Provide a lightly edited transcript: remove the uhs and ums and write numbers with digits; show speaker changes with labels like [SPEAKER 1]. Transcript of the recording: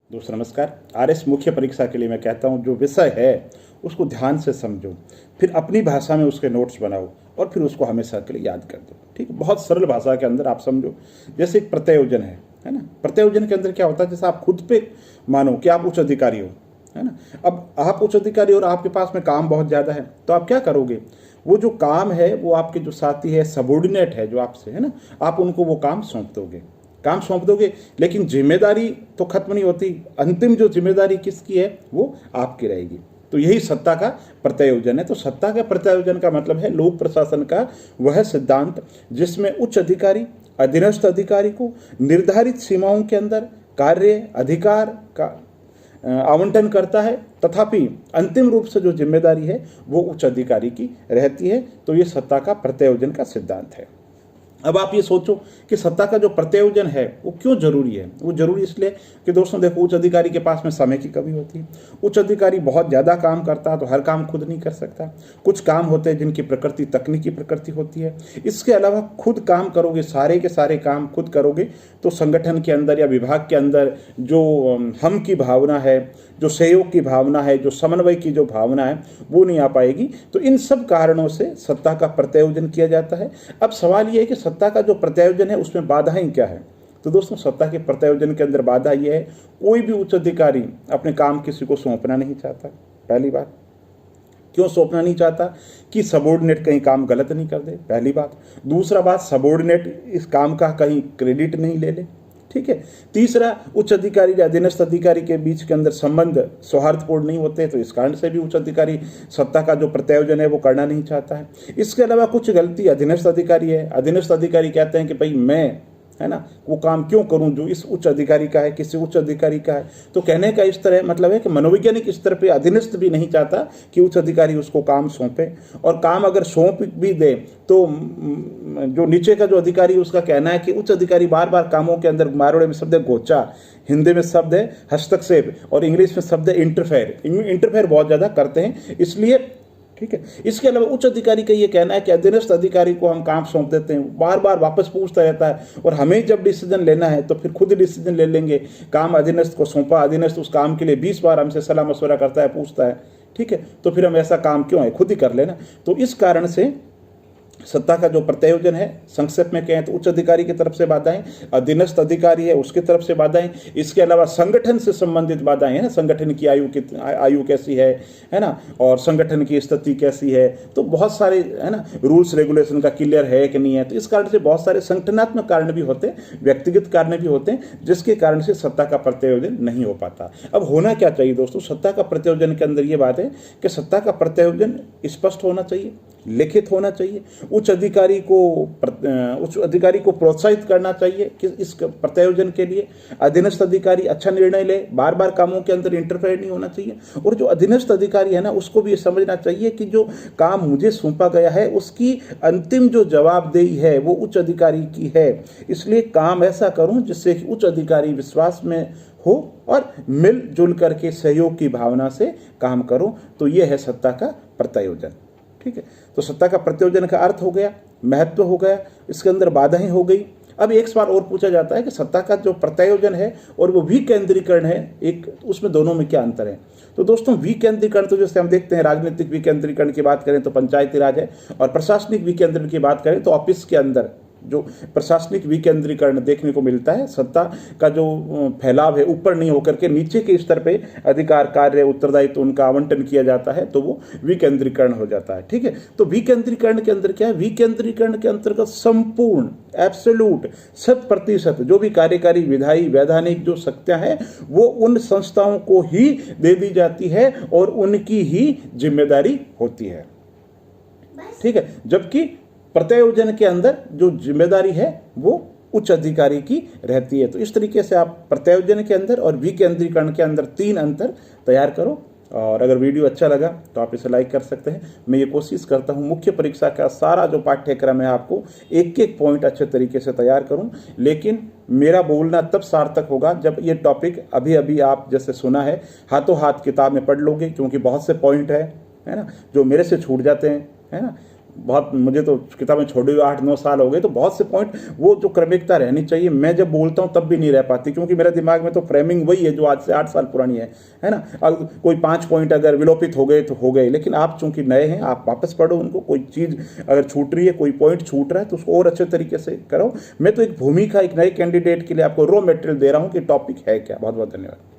[SPEAKER 1] दोस्तों नमस्कार। आरएस मुख्य परीक्षा के लिए मैं कहता हूँ जो विषय है उसको ध्यान से समझो, फिर अपनी भाषा में उसके नोट्स बनाओ और फिर उसको हमेशा के लिए याद कर दो। ठीक है, बहुत सरल भाषा के अंदर आप समझो। जैसे एक प्रत्यायोजन है ना। प्रत्यायोजन के अंदर क्या होता है, जैसे आप खुद पे मानो कि आप उच्च अधिकारी हो, है ना। अब आप उच्च अधिकारी और आपके पास में काम बहुत ज़्यादा है, तो आप क्या करोगे, वो जो काम है वो आपके जो साथी है, सबॉर्डिनेट है जो आपसे, है ना, आप उनको वो काम सौंप दोगे। लेकिन जिम्मेदारी तो खत्म नहीं होती, अंतिम जो जिम्मेदारी किसकी है वो आपकी रहेगी। तो यही सत्ता का प्रत्यायोजन है। तो सत्ता का प्रत्यायोजन का मतलब है लोक प्रशासन का वह सिद्धांत जिसमें उच्च अधिकारी अधीनस्थ अधिकारी को निर्धारित सीमाओं के अंदर कार्य अधिकार का आवंटन करता है, तथापि अंतिम रूप से जो जिम्मेदारी है वो उच्च अधिकारी की रहती है। तो ये सत्ता का प्रत्यायोजन का सिद्धांत है। अब आप ये सोचो कि सत्ता का जो प्रत्यायोजन है वो क्यों जरूरी है। वो जरूरी इसलिए कि दोस्तों देखो, उच्च अधिकारी के पास में समय की कमी होती है। उच्च अधिकारी बहुत ज़्यादा काम करता है तो हर काम खुद नहीं कर सकता। कुछ काम होते हैं जिनकी प्रकृति तकनीकी प्रकृति होती है। इसके अलावा खुद काम करोगे, सारे के सारे काम खुद करोगे तो संगठन के अंदर या विभाग के अंदर जो हम की भावना है, जो सहयोग की भावना है, जो समन्वय की जो भावना है वो नहीं आ पाएगी। तो इन सब कारणों से सत्ता का प्रत्यायोजन किया जाता है। अब सवाल ये है कि सत्ता का जो प्रत्यायोजन है उसमें बाधाएं क्या है। तो दोस्तों सत्ता के प्रत्यायोजन के अंदर बाधा यह है, कोई भी उच्च अधिकारी अपने काम किसी को सौंपना नहीं चाहता। पहली बात, क्यों सौंपना नहीं चाहता कि सबॉर्डिनेट कहीं काम गलत नहीं कर दे, पहली बात। दूसरा बात, सबॉर्डिनेट इस काम का कहीं क्रेडिट नहीं ले ले। ठीक है। तीसरा, उच्च अधिकारी या अधीनस्थ अधिकारी के बीच के अंदर संबंध सौहार्दपूर्ण नहीं होते, तो इस कारण से भी उच्च अधिकारी सत्ता का जो प्रत्यायोजन है वो करना नहीं चाहता है। इसके अलावा कुछ गलती अधीनस्थ अधिकारी है। अधीनस्थ अधिकारी कहते हैं कि भाई मैं, है ना, वो काम क्यों करूं जो इस उच्च अधिकारी का है, किसी उच्च अधिकारी का है। तो कहने का इस तरह मतलब है कि मनोवैज्ञानिक स्तर पे अधीनस्थ भी नहीं चाहता कि उच्च अधिकारी उसको काम सौंपे, और काम अगर सौंप भी दे तो जो नीचे का जो अधिकारी उसका कहना है कि उच्च अधिकारी बार बार कामों के अंदर, मारवाड़ी में शब्द है गोचा, हिंदी में शब्द है हस्तक्षेप और इंग्लिश में शब्द है इंटरफेयर बहुत ज़्यादा करते हैं, इसलिए। ठीक है। इसके अलावा उच्च अधिकारी का ये कहना है कि अधीनस्थ अधिकारी को हम काम सौंप देते हैं, बार बार वापस पूछता रहता है और हमें जब डिसीजन लेना है तो फिर खुद डिसीजन ले लेंगे। काम अधीनस्थ को सौंपा, अधीनस्थ उस काम के लिए 20 बार हमसे सलाह मशवरा करता है, पूछता है। ठीक है, तो फिर हम ऐसा काम क्यों है, खुद ही कर लेना। तो इस कारण से सत्ता का जो प्रत्यायोजन है, संक्षेप में कहें तो उच्च अधिकारी की तरफ से बाधाएं, अधीनस्थ अधिकारी है उसकी तरफ से बाधाएं, इसके अलावा संगठन से संबंधित बाधाएं हैं, संगठन की आयु कैसी है ना, और संगठन की स्थिति कैसी है। तो बहुत सारे, है ना, रूल्स रेगुलेशन का क्लियर है कि नहीं है। तो इस कारण से बहुत सारे संगठनात्मक कारण भी होते हैं, व्यक्तिगत कारण भी होते हैं, जिसके कारण से सत्ता का प्रत्यायोजन नहीं हो पाता। अब होना क्या चाहिए दोस्तों, सत्ता का प्रत्यायोजन के अंदर ये बात है कि सत्ता का प्रत्यायोजन स्पष्ट होना चाहिए, लिखित होना चाहिए। उच्च अधिकारी को प्रोत्साहित करना चाहिए कि इस प्रत्यायोजन के लिए अधीनस्थ अधिकारी अच्छा निर्णय ले, बार बार कामों के अंदर इंटरफेयर नहीं होना चाहिए। और जो अधीनस्थ अधिकारी है ना, उसको भी ये समझना चाहिए कि जो काम मुझे सौंपा गया है उसकी अंतिम जो जवाबदेही है वो उच्च अधिकारी की है, इसलिए काम ऐसा करूं जिससे कि उच्च अधिकारी विश्वास में हो और मिलजुल करके सहयोग की भावना से काम करो। तो ये है सत्ता का प्रत्यायोजन। ठीक है। तो सत्ता का प्रत्यायोजन का अर्थ हो गया, महत्व हो गया, इसके अंदर बाधाएं हो गई। अब एक सवाल और पूछा जाता है कि सत्ता का जो प्रत्यायोजन है और वो विकेंद्रीकरण है, एक उसमें दोनों में क्या अंतर है। तो दोस्तों विकेंद्रीकरण तो जैसे हम देखते हैं, राजनीतिक विकेंद्रीकरण की बात करें तो पंचायती राज है, और प्रशासनिक विकेंद्रीकरण की बात करें तो ऑफिस के अंदर जो प्रशासनिक विकेंद्रीकरण देखने को मिलता है। सत्ता का जो फैलाव है ऊपर नहीं होकर के नीचे के स्तर पे अधिकार, कार्य, उत्तरदायित्व उनका आवंटन किया जाता है, तो वो विकेंद्रीकरण हो जाता है। ठीक है। तो विकेंद्रीकरण के अंदर क्या है, विकेंद्रीकरण के अंतर्गत संपूर्ण, एब्सोल्यूट, 100% जो भी कार्यकारी, विधायी, वैधानिक जो शक्तियां हैं वो उन संस्थाओं को ही दे दी जाती है और उनकी ही जिम्मेदारी होती है। ठीक है। जबकि प्रत्यायोजन के अंदर जो जिम्मेदारी है वो उच्च अधिकारी की रहती है। तो इस तरीके से आप प्रत्यायोजन के अंदर और विकेंद्रीकरण के अंदर 3 अंतर तैयार करो। और अगर वीडियो अच्छा लगा तो आप इसे लाइक कर सकते हैं। मैं ये कोशिश करता हूँ मुख्य परीक्षा का सारा जो पाठ्यक्रम है आपको एक एक पॉइंट अच्छे तरीके से तैयार करूँ, लेकिन मेरा बोलना तब सार्थक होगा जब ये टॉपिक अभी अभी आप जैसे सुना है हाथों हाथ किताब में पढ़ लोगे, क्योंकि बहुत से पॉइंट है ना, जो मेरे से छूट जाते हैं, है ना। बहुत, मुझे तो किताबें छोड़े हुए 8-9 साल हो गए, तो बहुत से पॉइंट वो जो क्रमिकता रहनी चाहिए, मैं जब बोलता हूँ तब भी नहीं रह पाती, क्योंकि मेरे दिमाग में तो फ्रेमिंग वही है जो आज से 8 साल पुरानी है ना। अब कोई 5 पॉइंट अगर विलोपित हो गए तो हो गए, लेकिन आप चूंकि नए हैं, आप वापस पढ़ो उनको। कोई चीज़ अगर छूट रही है, कोई पॉइंट छूट रहा है, तो उसको और अच्छे तरीके से करो। मैं तो एक भूमिका, एक नए कैंडिडेट के लिए आपको रॉ मटेरियल दे रहा हूँ कि टॉपिक है क्या। बहुत बहुत धन्यवाद।